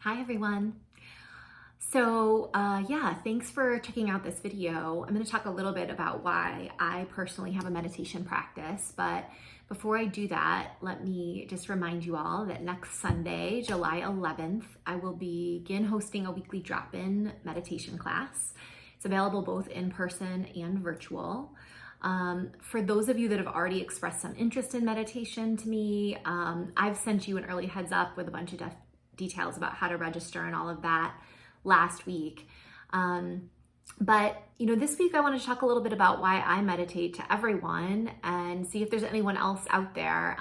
Hi everyone. Thanks for checking out this video. I'm going to talk a little bit about why I personally have a meditation practice, but before I do that, let me just remind you all that next Sunday, July 11th, I will begin hosting a weekly drop-in meditation class. It's available both in person and virtual. For those of you that have already expressed some interest in meditation to me, I've sent you an early heads up with a bunch of details about how to register and all of that last week. This week I want to talk a little bit about why I meditate to everyone and see if there's anyone else out there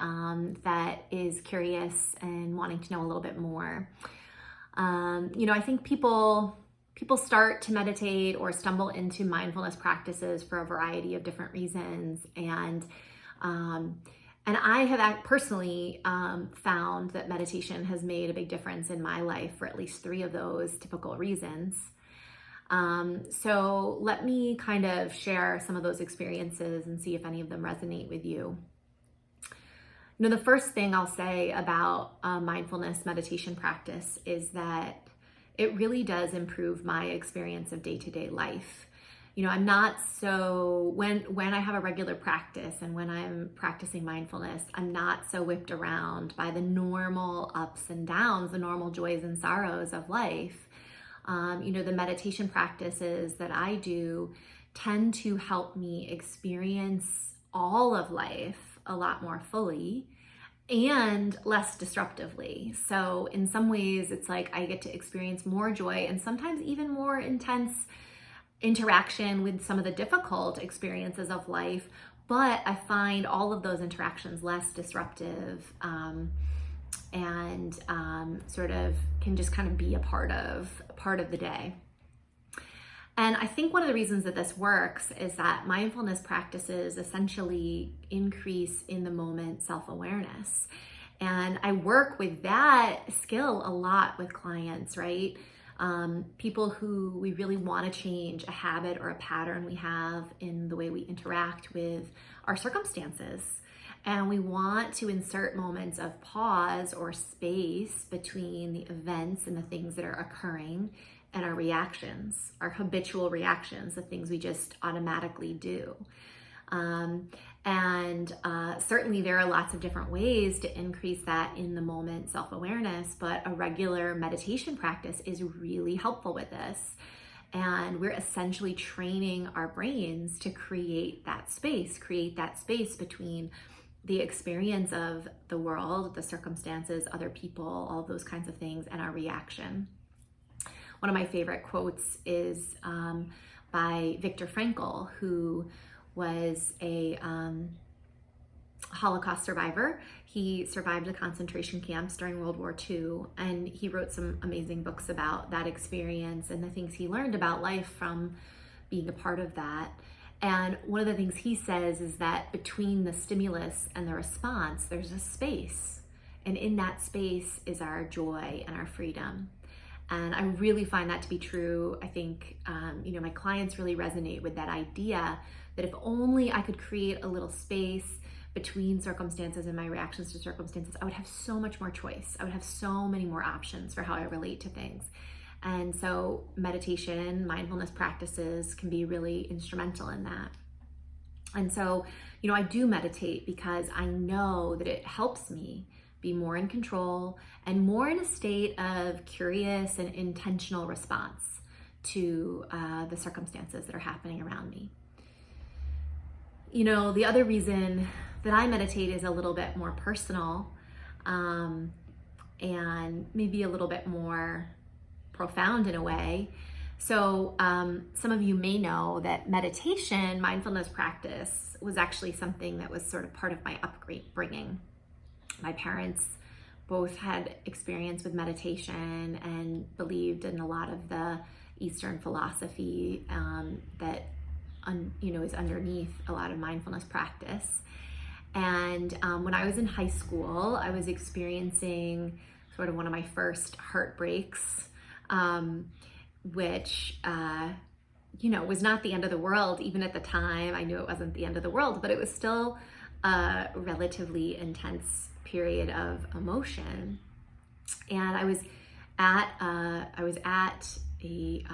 that is curious and wanting to know a little bit more. I think people start to meditate or stumble into mindfulness practices for a variety of different reasons. And I have personally found that meditation has made a big difference in my life for at least 3 of those typical reasons. So let me kind of share some of those experiences and see if any of them resonate with you. The first thing I'll say about mindfulness meditation practice is that it really does improve my experience of day-to-day life. I'm not so, when I have a regular practice and when I'm practicing mindfulness, I'm not so whipped around by the normal ups and downs, the normal joys and sorrows of life. The meditation practices that I do tend to help me experience all of life a lot more fully and less disruptively. So in some ways, it's like I get to experience more joy and sometimes even more intense interaction with some of the difficult experiences of life, but I find all of those interactions less disruptive and sort of can just kind of be a part of the day. And I think one of the reasons that this works is that mindfulness practices essentially increase in the moment self-awareness. And I work with that skill a lot with clients, right? People who we really want to change a habit or a pattern we have in the way we interact with our circumstances. And we want to insert moments of pause or space between the events and the things that are occurring and our reactions, our habitual reactions, the things we just automatically do. Certainly there are lots of different ways to increase that in the moment self-awareness, but a regular meditation practice is really helpful with this. And we're essentially training our brains to create that space between the experience of the world, the circumstances, other people, all those kinds of things, and our reaction. One of my favorite quotes is by Viktor Frankl, who was a Holocaust survivor. He survived the concentration camps during World War II, and he wrote some amazing books about that experience and the things he learned about life from being a part of that. And one of the things he says is that between the stimulus and the response, there's a space. And in that space is our joy and our freedom. And I really find that to be true. I think, my clients really resonate with that idea that if only I could create a little space between circumstances and my reactions to circumstances, I would have so much more choice. I would have so many more options for how I relate to things. And so meditation, mindfulness practices can be really instrumental in that. And so, I do meditate because I know that it helps me be more in control and more in a state of curious and intentional response to the circumstances that are happening around me. The other reason that I meditate is a little bit more personal and maybe a little bit more profound in a way. So some of you may know that meditation, mindfulness practice, was actually something that was sort of part of my upbringing. My parents both had experience with meditation and believed in a lot of the Eastern philosophy that is underneath a lot of mindfulness practice. And when I was in high school, I was experiencing sort of one of my first heartbreaks, which was not the end of the world. Even at the time, I knew it wasn't the end of the world, but it was still a relatively intense period of emotion. And I was I was at a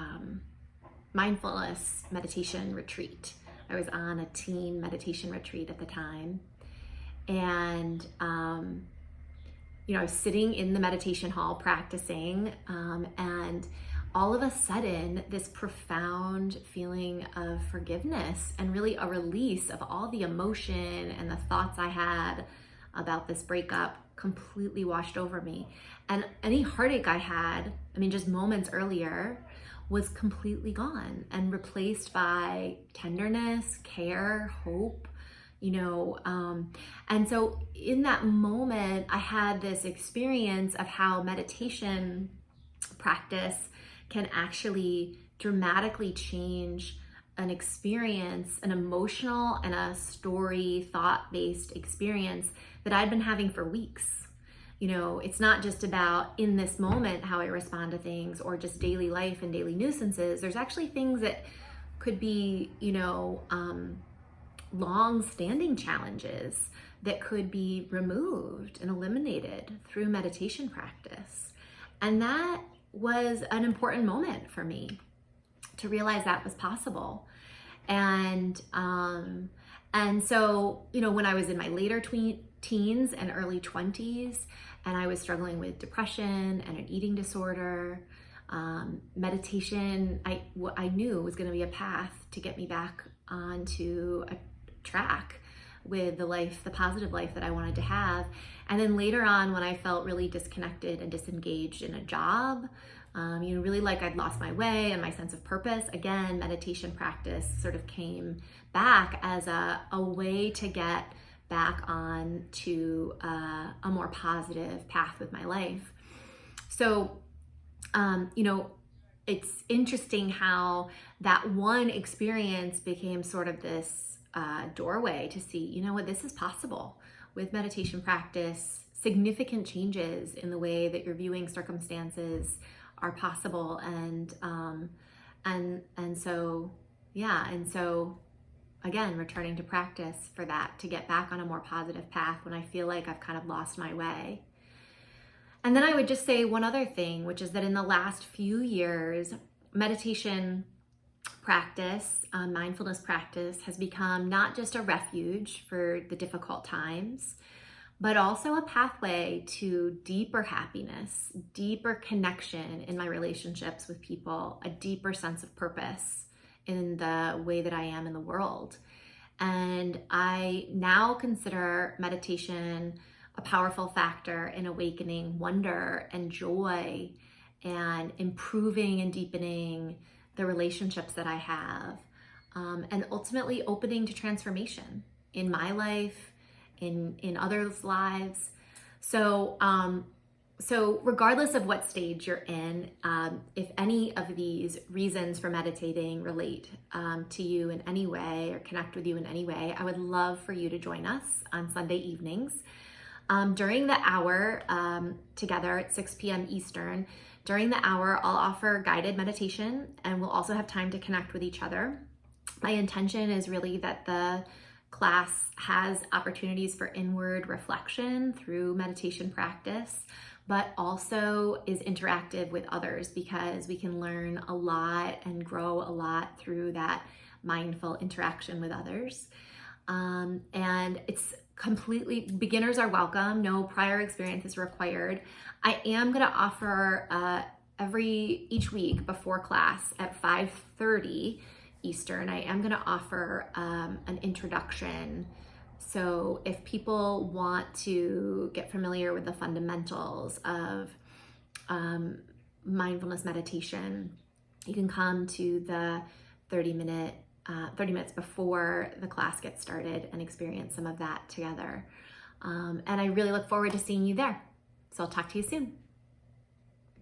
mindfulness meditation retreat. I was on a teen meditation retreat at the time. And, I was sitting in the meditation hall practicing, and all of a sudden, this profound feeling of forgiveness and really a release of all the emotion and the thoughts I had about this breakup completely washed over me. And any heartache I had, just moments earlier, was completely gone and replaced by tenderness, care, hope, and so in that moment, I had this experience of how meditation practice can actually dramatically change an experience, an emotional and a story, thought-based experience that I'd been having for weeks. It's not just about in this moment how I respond to things or just daily life and daily nuisances. There's actually things that could be, long-standing challenges that could be removed and eliminated through meditation practice. And that was an important moment for me to realize that was possible. And so, when I was in my later teens and early 20s, and I was struggling with depression and an eating disorder, meditation, I knew was going to be a path to get me back onto a track with the positive life that I wanted to have. And then later on, when I felt really disconnected and disengaged in a job, really like I'd lost my way and my sense of purpose, again, meditation practice sort of came back as a way to get back on to a more positive path with my life. So, it's interesting how that one experience became sort of this doorway to see, this is possible with meditation practice. Significant changes in the way that you're viewing circumstances are possible, and so again, returning to practice for that to get back on a more positive path when I feel like I've kind of lost my way. And then I would just say one other thing, which is that in the last few years, meditation practice, mindfulness practice has become not just a refuge for the difficult times, but also a pathway to deeper happiness, deeper connection in my relationships with people, a deeper sense of purpose in the way that I am in the world. And I now consider meditation a powerful factor in awakening wonder and joy and improving and deepening the relationships that I have, and ultimately opening to transformation in my life, in others' lives. So regardless of what stage you're in, if any of these reasons for meditating relate to you in any way or connect with you in any way, I would love for you to join us on Sunday evenings. During the hour together at 6 p.m. Eastern, during the hour, I'll offer guided meditation, and we'll also have time to connect with each other. My intention is really that the class has opportunities for inward reflection through meditation practice, but also is interactive with others, because we can learn a lot and grow a lot through that mindful interaction with others. And it's completely, beginners are welcome, no prior experience is required. I am going to offer each week before class at 5:30 Eastern, I am going to offer an introduction. So if people want to get familiar with the fundamentals of mindfulness meditation, you can come to the 30 minutes before the class gets started and experience some of that together. And I really look forward to seeing you there. So I'll talk to you soon.